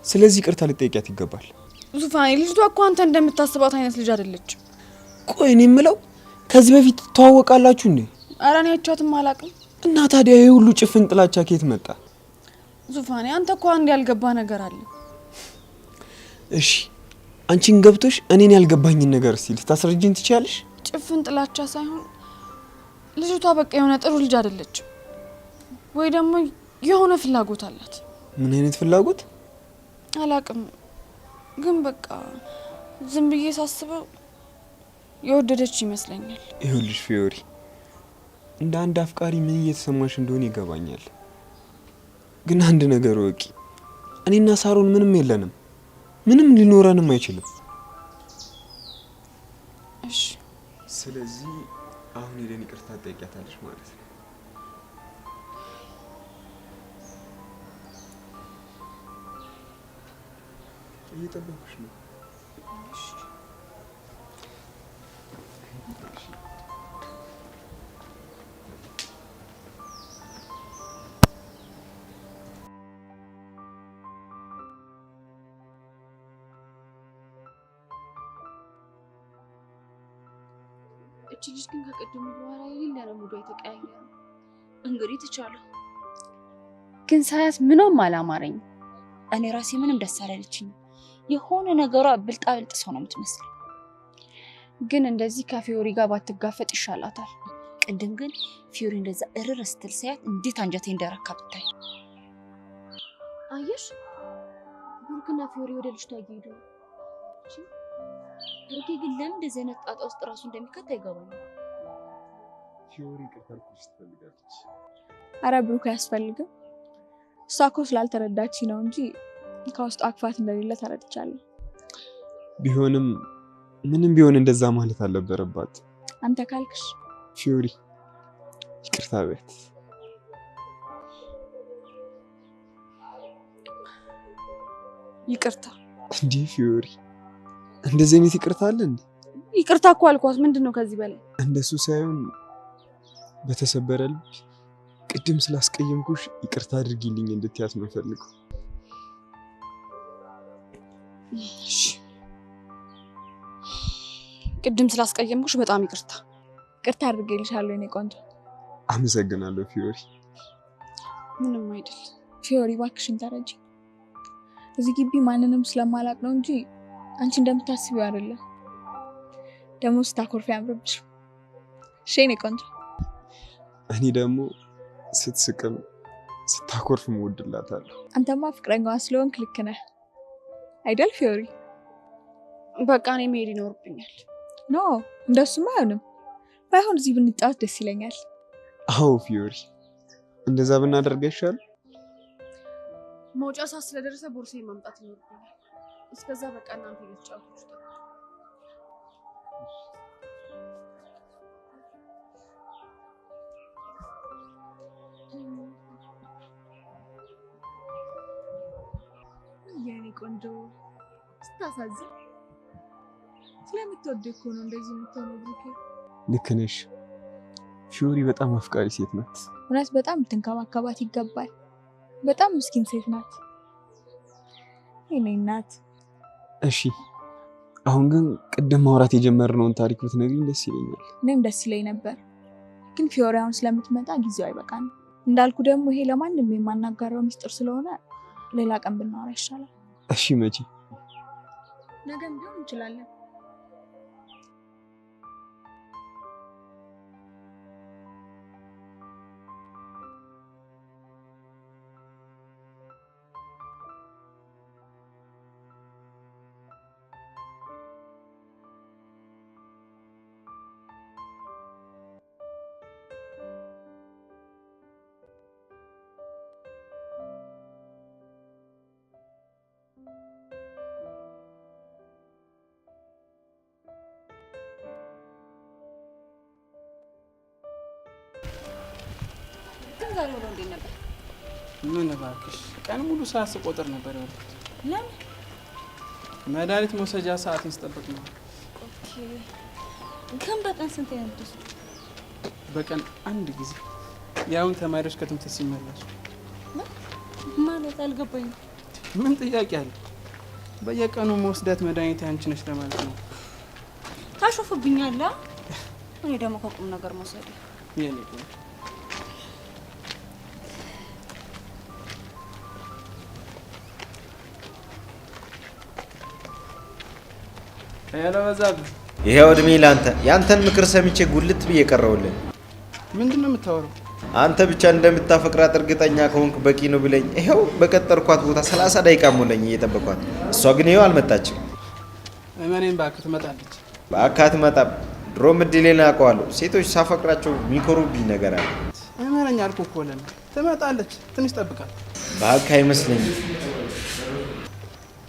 ስለዚህ ይቅርታ ልጠይቂያት ይገባል። ዙፋኔ ልጅቷ እኮ አንተ እንደምታስባት አይነት ልጅ አይደለችም። ቆይ እኔ የምለው ከዚህ በፊት ትተዋወቃላችሁ እንዴ? ኧረ እኔ አይቻትም አላውቅም። እና ታዲያ ይሄ ሁሉ ጭፍን ጥላቻ ከየት መጣ? ዙፋኔ አንተ እኮ አንድ ያልገባ ነገር አለ። እሺ አንቺን ገብቶሽ እኔን ያልገባኝን ነገር እስቲ ልታስረጅኝ ትችያለሽ? ጭፍን ጥላቻ ሳይሆን ልጅቷ በቃ የሆነ ጥሩ ልጅ አይደለችም፣ ወይ ደግሞ የሆነ ፍላጎት አላት። ምን አይነት ፍላጎት? አላውቅም፣ ግን በቃ ዝም ብዬ ሳስበው የወደደች ይመስለኛል። ይኸውልሽ ፊዮሪ እንደ አንድ አፍቃሪ ምን እየተሰማሽ እንደሆነ ይገባኛል። ግን አንድ ነገር ወቂ፣ እኔና ሳሮን ምንም የለንም፣ ምንም ሊኖረንም አይችልም። እሺ ስለዚህ አሁን ሄደን ይቅርታ ጠይቂያታለሽ ማለት ነው። እየጠበኩሽ ነው። እቺ ልጅ ግን ከቀደሙ በኋላ የሌለ ነው ሙዷ የተቀያየረ። እንግዲህ ትቻለሁ፣ ግን ሳያት ምንም አላማረኝ። እኔ ራሴ ምንም ደስ አላለችኝም። የሆነ ነገሯ ብልጣብልጥ ሰው ነው የምትመስለው። ግን እንደዚህ ከፊዮሪ ጋር ባትጋፈጥ ይሻላታል። ቅድም ግን ፊዮሪ እንደዛ እርር ስትል ሳያት እንዴት አንጀቴ እንደረካ ብታይ። አየሽ ብሩክና ፊዮሪ ወደ ልጅቷ እየሄዱ ነው። ብሩኬ ግን ለምን እንደዚህ አይነት ጣጣ ውስጥ ራሱ እንደሚከት አይገባኝም። ፊዮሪ ይቅርታ ልኩሽ ትፈልጋለች። አረ ብሩክ አያስፈልግም። እሷ እኮ ስላልተረዳች ነው እንጂ ከውስጥ አክፋት እንደሌለ ተረድቻለሁ። ቢሆንም ምንም ቢሆን እንደዛ ማለት አልነበረባት። አንተ ካልክሽ ፊዮሪ ይቅርታ በያት። ይቅርታ እንዴ ፊዮሪ እንደዚህ አይነት ይቅርታ አለ እንዴ? ይቅርታ እኮ አልኳት። ምንድነው ከዚህ በላይ? እንደሱ ሳይሆን በተሰበረ ልብ ቅድም ስላስቀየምኩሽ ይቅርታ አድርጊልኝ እንድትያት ነው ፈልገው። እሺ ቅድም ስላስቀየምኩሽ በጣም ይቅርታ። ይቅርታ አድርጌልሻለሁ የኔ ቆንጆ። አመሰግናለሁ ፊዮሪ። ምንም አይደል። ፊዮሪ እባክሽን ተረጂ። እዚህ ግቢ ማንንም ስለማላቅ ነው እንጂ አንቺ እንደምታስቢው አይደለም። ደግሞ ስታኮርፊ ያምርብሽ። እሺ የኔ ቆንጆ። እኔ ደግሞ ስትስቅም ስታኮርፍም እወድላታለሁ። አንተማ ፍቅረኛዋ ስለሆንክ ልክ ነህ አይደል ፊዮሪ? በቃ እኔ መሄድ ይኖርብኛል። ኖ እንደሱማ አይሆንም። ባይሆን እዚህ ብንጫወት ደስ ይለኛል። አዎ ፊዮሪ እንደዛ ብናደርግ ይሻላል። መውጫ ሰዓት ስለደረሰ ቦርሳዬን ማምጣት ይኖርብኛል። እስከዛ በቃ እናንተ እየተጫወታችሁ የኔ ቆንጆ ስታሳዝን። ስለምትወደው እኮ ነው እንደዚህ የምትሆነው ብሩኬ። ልክ ነሽ። ፊዮሪ በጣም አፍቃሪ ሴት ናት። እውነት በጣም ልትንከባከባት ይገባል። በጣም ምስኪን ሴት ናት የኔ እናት። እሺ አሁን ግን ቅድም ማውራት የጀመርነውን ታሪክ ብትነግሪኝ ደስ ይለኛል። እኔም ደስ ይለኝ ነበር፣ ግን ፊዮሪ አሁን ስለምትመጣ ጊዜው አይበቃም። እንዳልኩ ደግሞ ይሄ ለማንም የማናጋራው ሚስጥር ስለሆነ ሌላ ቀን ብናወራ ይሻላል። እሺ መቼ? ነገም ቢሆን እንችላለን። ዛሬ ወሎ እንዴት ነበር? ምን እባክሽ ቀን ሙሉ ሰዓት ስቆጥር ነበር ያልኩት። ለምን? መድኃኒት መውሰጃ ሰዓትን ስጠብቅ ነው። ኦኬ። ግን በቀን ስንት ያንተስ? በቀን አንድ ጊዜ ያውን ተማሪዎች ከትምህርት ሲመለሱ። ማለት አልገባኝም። ምን ጥያቄ አለ? በየቀኑ መወስዳት መድኃኒት አንቺ ነሽ ለማለት ነው። ታሾፍብኛለህ። እኔ ደግሞ ከቁም ነገር መውሰድ የኔ ቆይ ያለበዛብህ ይሄው እድሜ ላንተ። ያንተን ምክር ሰምቼ ጉልት ብዬ ቀረውልኝ። ምንድነው የምታወራው? አንተ ብቻ እንደምታፈቅራት እርግጠኛ ከሆንክ በቂ ነው ብለኝ ይሄው በቀጠርኳት ቦታ 30 ደቂቃ ሞላኝ እየጠበኳት። እሷ ግን ይሄው አልመጣችም። እመኔን እባክህ ትመጣለች። እባክህ አትመጣም። ድሮም እድሌን አውቀዋለሁ። ሴቶች ሳፈቅራቸው የሚኮሩብኝ ነገር አለ። እመነኝ አልኩህ እኮ ለምን ትመጣለች። ትንሽ ጠብቃት። እባክህ አይመስለኝም።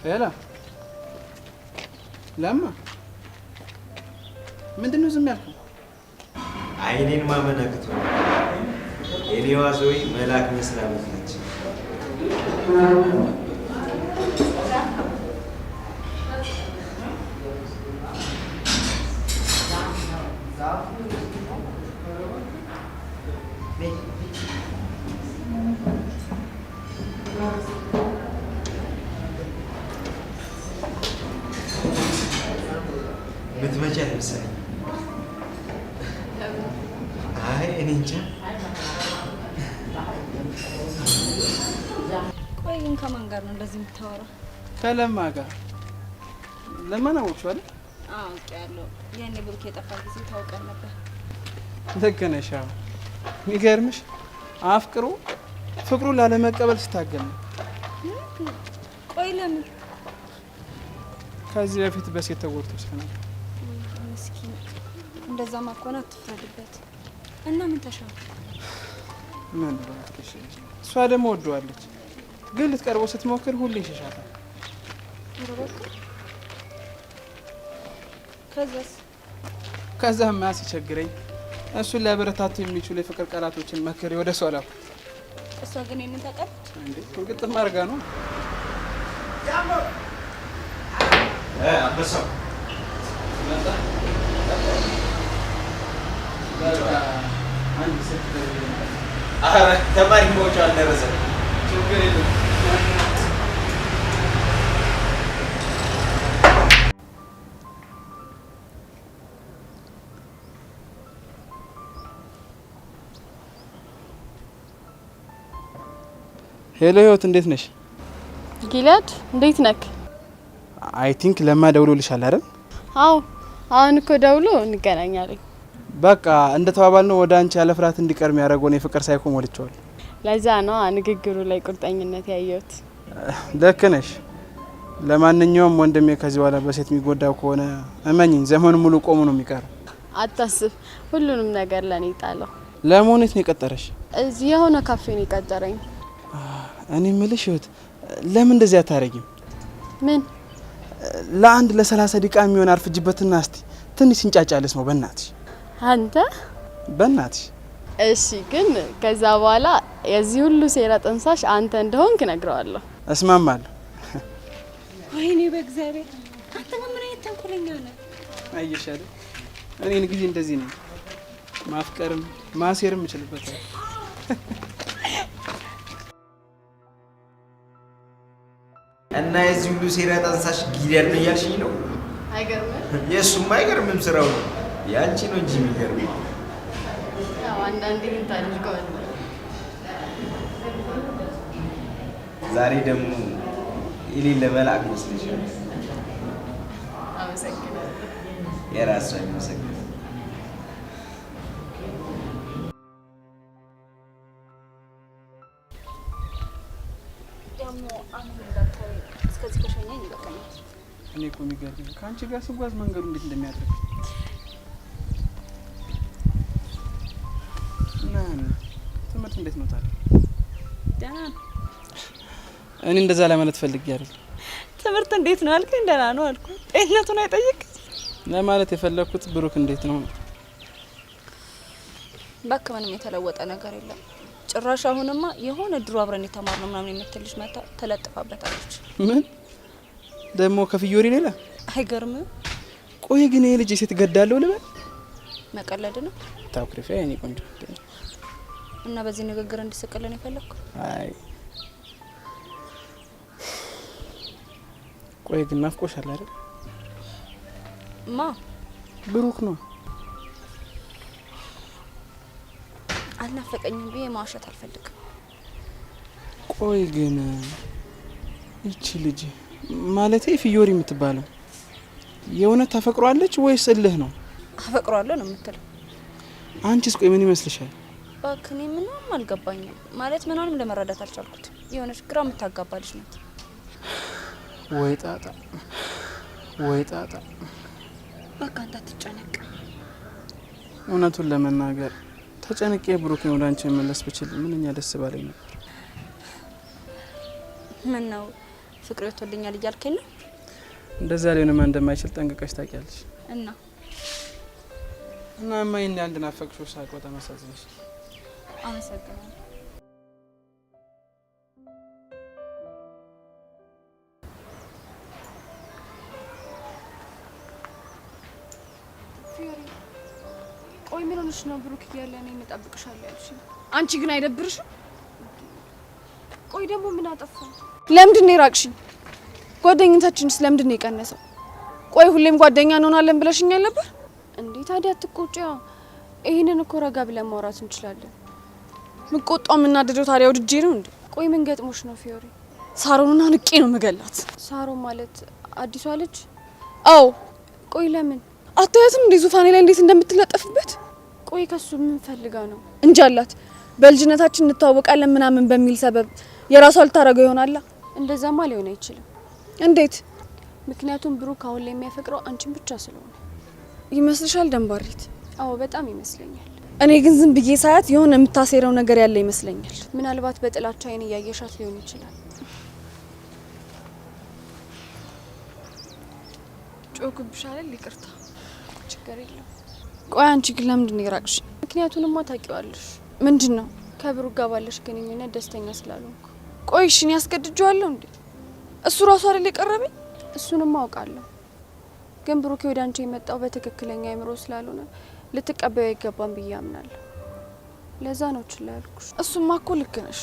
ሄላ ለማ ምንድነው ዝም ያልከው? አይኔን ማመን አቅቶኝ የኔዋ ዞይ መልአክ መስላ መጣች። ምትመጪ አይመስለኝም። አይ እኔ እንጃ። ቆይ ግን ከማን ጋር ነው እንደዚህ የምታወራው? ከለማ ጋር። ለማን አወቅሽው አይደል? አዎ አውቄያለሁ። ያኔ ብሩክ የጠፋ ጊዜ ታውቀን ነበር። ልክ ነሽ። አዎ የሚገርምሽ አፍቅሮ ፍቅሩን ላለመቀበል ስታገል ነው። ቆይ ለምን? ከዚህ በፊት በሴት ተጎድቶ ስለነበር። ምስኪን። እንደዛማ ከሆነ አትፍረድበት። እና ምን ተሻለ? ምን ባክሽ፣ እሷ ደግሞ ወደዋለች፣ ግን ልትቀርበው ስትሞክር ሁሌ ይሸሻታል። ከዛማ ሲቸግረኝ እሱን ሊያበረታቱ የሚችሉ የፍቅር ቃላቶችን መክሬ ወደ እሷ ላኩ። እሷ ግን የኔን ታውቃለች እንዴ? ግጥም አድርጋ ነው። አንበሳው መጣ። አንድ ሰት አረ ተማሪ መውጫ አልደረሰ። ችግር የለም። ሄሎ ህይወት፣ እንዴት ነሽ? ጊላድ እንዴት ነክ? አይ ቲንክ ለማ ደውሎልሻል አይደል? አዎ አሁን እኮ ደውሎ እንገናኛለን። በቃ እንደ ተባባልነው ወደ አንቺ ያለ ፍርሃት እንዲቀርም ያደረገውን የፍቅር ሳይኮ ሞልቼዋለሁ። ለዛ ነው ንግግሩ ላይ ቁርጠኝነት ያየሁት። ልክ ነሽ። ለማንኛውም ወንድሜ ከዚህ በኋላ በሴት የሚጎዳው ከሆነ እመኝኝ ዘመኑ ሙሉ ቆሙ ነው የሚቀረው። አታስብ፣ ሁሉንም ነገር ለኔ ጣለው። ለመሆኑ የት ነው የቀጠረሽ? እዚህ የሆነ ካፌ ነው የቀጠረኝ። እኔ የምልሽ ህይወት፣ ለምን እንደዚህ አታረጊም? ምን ለአንድ ለ30 ደቂቃ የሚሆን አርፍጅበትና እስቲ ትንሽ እንጫጫለስ ነው በእናትሽ። አንተ በእናትሽ። እሺ፣ ግን ከዛ በኋላ የዚህ ሁሉ ሴራ ጠንሳሽ አንተ እንደሆንክ እነግረዋለሁ። እስማማለሁ። ወይኔ በእግዚአብሔር፣ አንተ ምን አይነት ተንኮለኛ ነህ? አየሽ አይደል? እኔን ጊዜ እንደዚህ ነኝ። ማፍቀርም ማሴርም እችልበታለሁ። እና የዚህ ሁሉ ሴራ ጠንሳሽ ጊሊያድ ነው እያልሽኝ ነው? አይገርምም? የእሱም አይገርምም፣ ስራው ነው። ያንቺ ነው እንጂ የሚገርመው። ያው አንዳንዴ ምን ታደርገዋለህ። ዛሬ ደግሞ የሌለ መልአክ መስለሻል። አመሰግናለሁ። የራሷ ይመሰግናል። እስከዚህ ከሸኘኝ ይበቃኛል። እኔ እኮ የሚገርመኝ ከአንቺ ጋር ስጓዝ መንገዱ እንዴት እንደሚያደርግ እና ትምህርት እንዴት ነው ታዲያ? ደህና ነው። እኔ እንደዛ ለማለት ፈልጌ አይደል። ትምህርት እንዴት ነው አልከኝ? ደህና ነው አልኩ። ጤንነቱን አይጠይቅ ለማለት የፈለኩት ብሩክ እንዴት ነው? እባክህ ምንም የተለወጠ ነገር የለም። ጭራሽ አሁንማ የሆነ ድሮ አብረን የተማርነው ምናምን የምትልሽ መታ ተለጥፋበታለች። ምን ደግሞ ከፍዮሪ ሌላ አይገርም? ቆይ ግን ይሄ ልጅ ሴት ገዳለው ልበል? መቀለድ ነው። ታውክሪፋ የኔ ቆንጆ እና በዚህ ንግግር እንድስቅልን የፈለኩ። አይ ቆይ ግን ናፍቆሻል አይደል? ማ ብሩክ ነው። አልናፈቀኝም ብዬ ማዋሸት አልፈልግም። ቆይ ግን እቺ ልጅ ማለቴ ፍዮሪ የምትባለው የእውነት ታፈቅሯለች ወይስ እልህ ነው? አፈቅሯለሁ ነው የምትለው? አንቺስ ቆይ ምን ይመስልሻል? ባክኔ ምንም አልገባኝም። ማለት ምንም ለመረዳት አልቻልኩት። የሆነች ግራ የምታጋባ ልጅ ናት። ወይ ጣጣ ወይ ጣጣ። በቃ አንተ አትጨነቅ። እውነቱን ለመናገር ተጨንቄ ብሩክን ወደ አንቺ መለስ ብችል ምንኛ ደስ ባለኝ ነበር። ምን ነው ፍቅር ይወቶልኛል እያልከኝ ነው? እንደዛ ሊሆንማ እንደማይችል ጠንቅቀሽ ታውቂያለሽ። እና ማይን አንድ ናፈቅሽው ሳቅ በጣም አሳዝነሽ። አመሰግናለሁ። ቆይ ምን ሆነሽ ነው ብሩክ እያለ እኔ እጠብቅሻለሁ ያልሽ? አንቺ ግን አይደብርሽም? ቆይ ደግሞ ምን አጠፋው? ለምንድን ነው የራቅሽኝ? ጓደኝነታችንስ ለምንድን ነው የቀነሰው? ቆይ ሁሌም ጓደኛ እንሆናለን ብለሽኛል ነበር እንዴ? ታዲያ አትቆጪያ። ይሄንን እኮ ረጋ ብለን ማውራት እንችላለን። ምቆጣው የምናደደው ታዲያ ወድጄ ነው እንዴ? ቆይ ምን ገጥሞሽ ነው ፊዮሪ? ሳሮንና ንቄ ነው መገላት። ሳሮን ማለት አዲሷ ልጅ? አዎ። ቆይ ለምን አታያትም እንዴ ዙፋኔ ላይ እንዴት እንደምትለጠፍበት? ቆይ ከሱ ምን ፈልጋ ነው? እንጃላት። በልጅነታችን እንተዋወቃለን ምናምን በሚል ሰበብ የራሷ ልታረገው ይሆናላ። እንደዛማ ሊሆን አይችልም። እንዴት? ምክንያቱም ብሩክ አሁን ላይ የሚያፈቅረው አንቺን ብቻ ስለሆነ። ይመስልሻል ደንባሪት? አዎ በጣም ይመስለኛል። እኔ ግን ዝም ብዬ ሳያት የሆነ የምታሴረው ነገር ያለ ይመስለኛል። ምናልባት በጥላቻ አይን እያየሻት ሊሆን ይችላል። ጮክብሽ አይደል? ይቅርታ። ችግር የለም። ቆይ አንቺ ግን ለምንድን ነው የራቅሽ? ምክንያቱንማ ታውቂዋለሽ። ምንድን ነው? ከብሩክ ጋር ባለሽ ግንኙነት ደስተኛ ስላልሆንኩ። ቆይ እሺ እኔ ያስገድጄዋለሁ እንዴ? እሱ ራሱ አይደል የቀረበኝ? እሱንም አውቃለሁ። ግን ብሩክ ወደ አንቺ የመጣው በትክክለኛ አይምሮ ስላልሆነ ልትቀበዩ አይገባም ብዬ አምናለሁ። ለዛ ነው ችላ ያልኩሽ። እሱማ እኮ ልክ ነሽ፣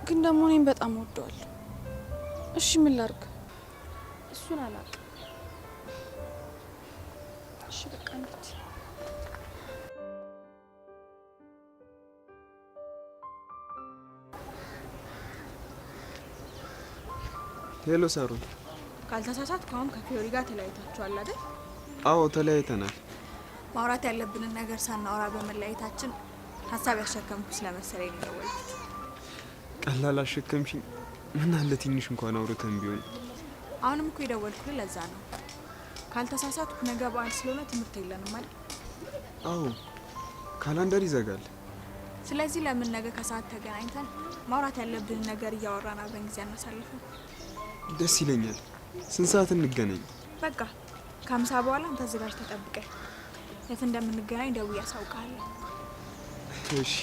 ግን ደግሞ እኔም በጣም ወደዋለሁ። እሺ ምን ላድርግ? እሱን አላውቅም። እሺ በቃ እንዴት ሄሎ ሳሩን። ካልተሳሳትኩ አሁን ከፊዮሪ ጋር ተለያይታችኋል አይደል? አዎ ተለያይተናል። ማውራት ያለብንን ነገር ሳናወራ በመለያየታችን ሀሳብ ያሸከምኩ ስለመሰለኝ ነው የደወልኩት። ቀላል አሸከምሽኝ። ምን አለ ትንሽ እንኳን አውርተን ቢሆን። አሁንም እኮ የደወልኩት ለዛ ነው። ካልተሳሳትኩ ነገ በዓል ስለሆነ ትምህርት የለንም አይደል? አዎ ካላንደር ይዘጋል። ስለዚህ ለምን ነገ ከሰዓት ተገናኝተን ማውራት ያለብንን ነገር እያወራን አብረን ጊዜ እናሳልፈን? ደስ ይለኛል። ስንት ሰዓት እንገናኝ? በቃ ከምሳ በኋላ አንተ ተዘጋጅ ተጠብቀኝ። የት እንደምንገናኝ ደውዬ አሳውቃለሁ። እሺ